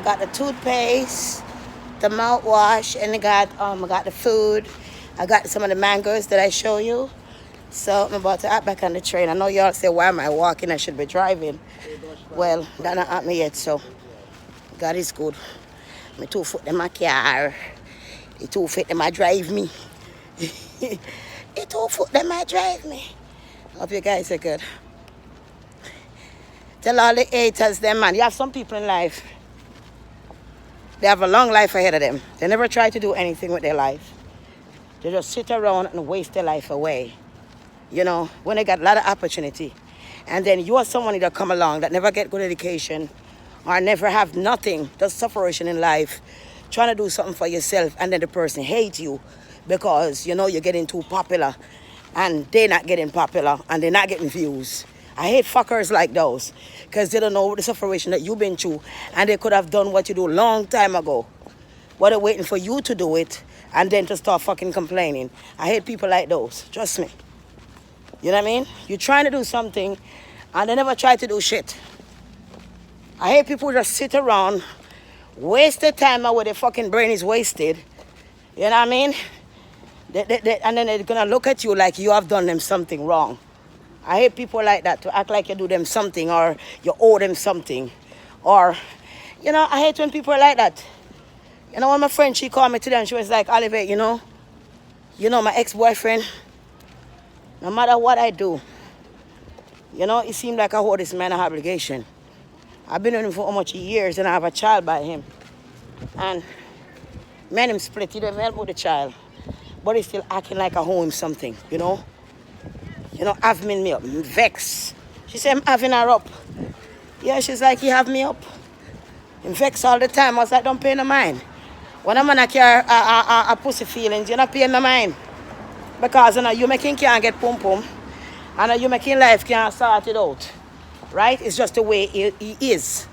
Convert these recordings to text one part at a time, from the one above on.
got the toothpaste, the mouthwash, and I got the food. I got some of the mangoes that I show you. So I'm about to hop back on the train. I know y'all say, why am I walking? I should be driving. Well, that not happened yet, so God is good. My 2 foot in my car. The 2 foot in my drive me. The 2 foot in my drive me. Hope you guys are good. Tell all the haters them, man. You have some people in life, they have a long life ahead of them. They never try to do anything with their life. They just sit around and waste their life away. You know, when they got a lot of opportunity. And then you are someone that come along that never get good education or never have nothing, just separation in life, trying to do something for yourself, and then the person hate you because, you know, you're getting too popular and they're not getting popular and they're not getting views. I hate fuckers like those because they don't know the separation that you've been through, and they could have done what you do a long time ago. What they're waiting for you to do it and then to start fucking complaining. I hate people like those. Trust me. You know what I mean? You're trying to do something and they never try to do shit. I hate people who just sit around, waste their time where their fucking brain is wasted. You know what I mean? And then they're going to look at you like you have done them something wrong. I hate people like that, to act like you do them something or you owe them something. Or, you know, I hate when people are like that. You know, when my friend, she called me today and she was like, Oliver, you know, my ex-boyfriend, no matter what I do, you know, it seemed like I owe this man an obligation. I've been with him for almost years and I have a child by him. And me and him split, he don't help with the child. But he's still acting like I owe him something, you know. You know, having me up, vex. She said, I'm having her up. Yeah, she's like, you have me up. I'm vex all the time. I was like, don't pay no mind. When a man carry a pussy feelings, you're not paying no mind. Because, you know, you making can't get pum pum. And you making life can't sort it out. Right? It's just the way he is.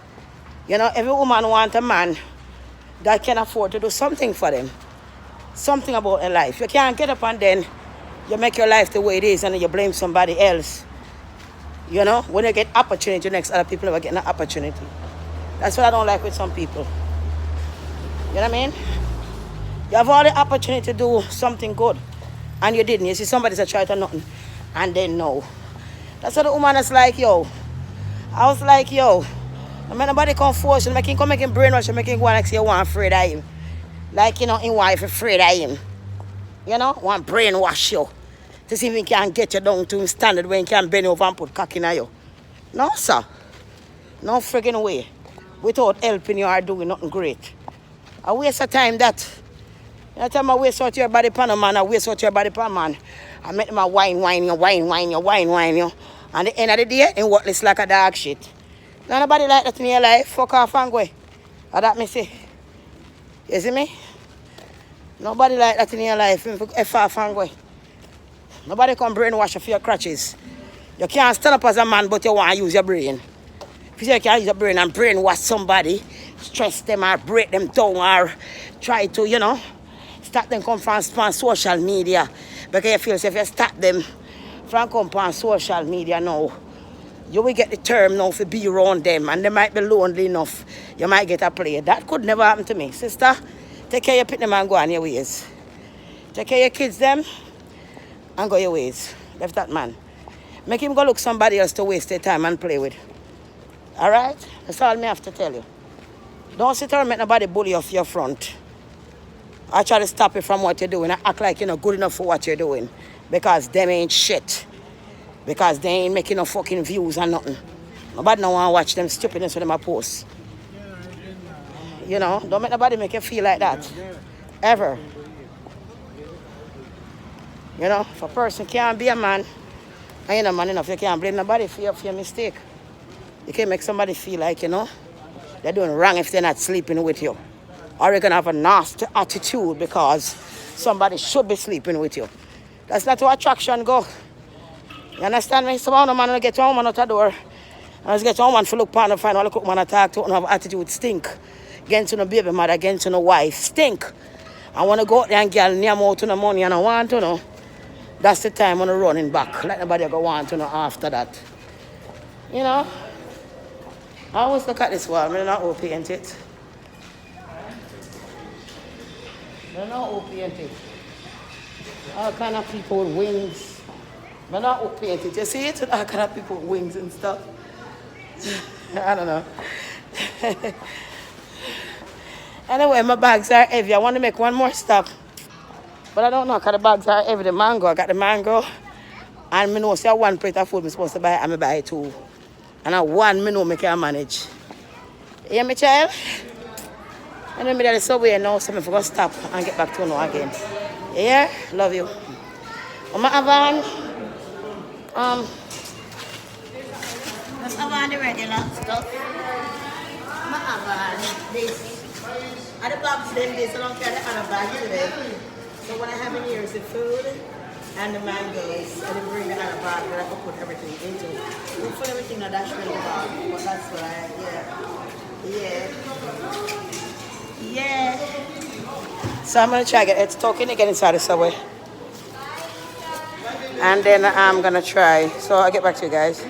You know, every woman wants a man that can afford to do something for them. Something about their life. You can't get up and then you make your life the way it is and then you blame somebody else. You know, when you get opportunity, next other people never get an opportunity. That's what I don't like with some people. You know what I mean? You have all the opportunity to do something good and you didn't. You see somebody that tried to nothing and then no. That's what the woman is like, yo. I was like, yo, I mean, nobody come force you, make him brainwash you, make him go and say you want afraid of him. Like, you know, in wife afraid of him. You know, want brainwash you. To see if he can get you down to him standard when he can bend over and put cock in you. No, sir. No friggin' way. Without helping you or doing nothing great. I waste of time that. You know, time I waste out your body pan a man, I waste out your body pan man. I make them a wine you. And at the end of the day, it worthless like a dog shit. Now nobody like that in your life. Fuck off and go. Or that me say. You see me? Nobody like that in your life. F off and go. Nobody can brainwash you for your crutches. You can't stand up as a man, but you want to use your brain. If you say you can't use your brain and brainwash somebody, stress them or break them down or try to, you know, start them come from social media. Because you feel if you start them from come from social media now, you will get the term now to be around them and they might be lonely enough. You might get a play. That could never happen to me. Sister, take care of your pit them and go on your ways. Take care of your kids them and go your ways. Left that man. Make him go look somebody else to waste their time and play with. Alright? That's all me have to tell you. Don't sit around and make nobody bully off your front. I try to stop you from what you're doing. I act like you're not good enough for what you're doing. Because them ain't shit. Because they ain't making no fucking views or nothing. Nobody don't want to watch them stupidness with them a post. You know, don't make nobody make you feel like that. Ever. You know, if a person can't be a man, and you're not man enough, you can't blame nobody for your mistake. You can't make somebody feel like, you know, they're doing wrong if they're not sleeping with you. Or you're going to have a nasty attitude because somebody should be sleeping with you. That's not where attraction go. You understand me? Some man will get to a woman out the door. And get to a woman to look upon and find out look man attack to have attitude stink. Against no baby mother, against no wife. Stink. I want to go out there and get near out to the money and I want to know. That's the time when I'm running back. Let nobody go want to know after that. You know? I always look at this wall. I'm not paint it. They're not all painted. All kind of people with wings. But not all painted. You see it? All kind of people with wings and stuff. I don't know. Anyway, my bags are heavy. I want to make one more stop. But I don't know because the bags are heavy. The mango, I got the mango. And I know say one plate of food I'm supposed to buy, and I buy two. And I one I know I can manage. You hear me, child? And then I at the subway now, so I'm going to stop and get back to you again. Yeah? Love you. I have let's have the regular stuff. I have this. And the box then this, I don't care the other bag today. So what I have in here is the food and the mangoes. And then bring the other bag that I can put everything into. We put everything in a dash in the bag. But that's what yeah. So I'm gonna try to get it talking to get inside the subway. And then I'm gonna try. So I'll get back to you guys.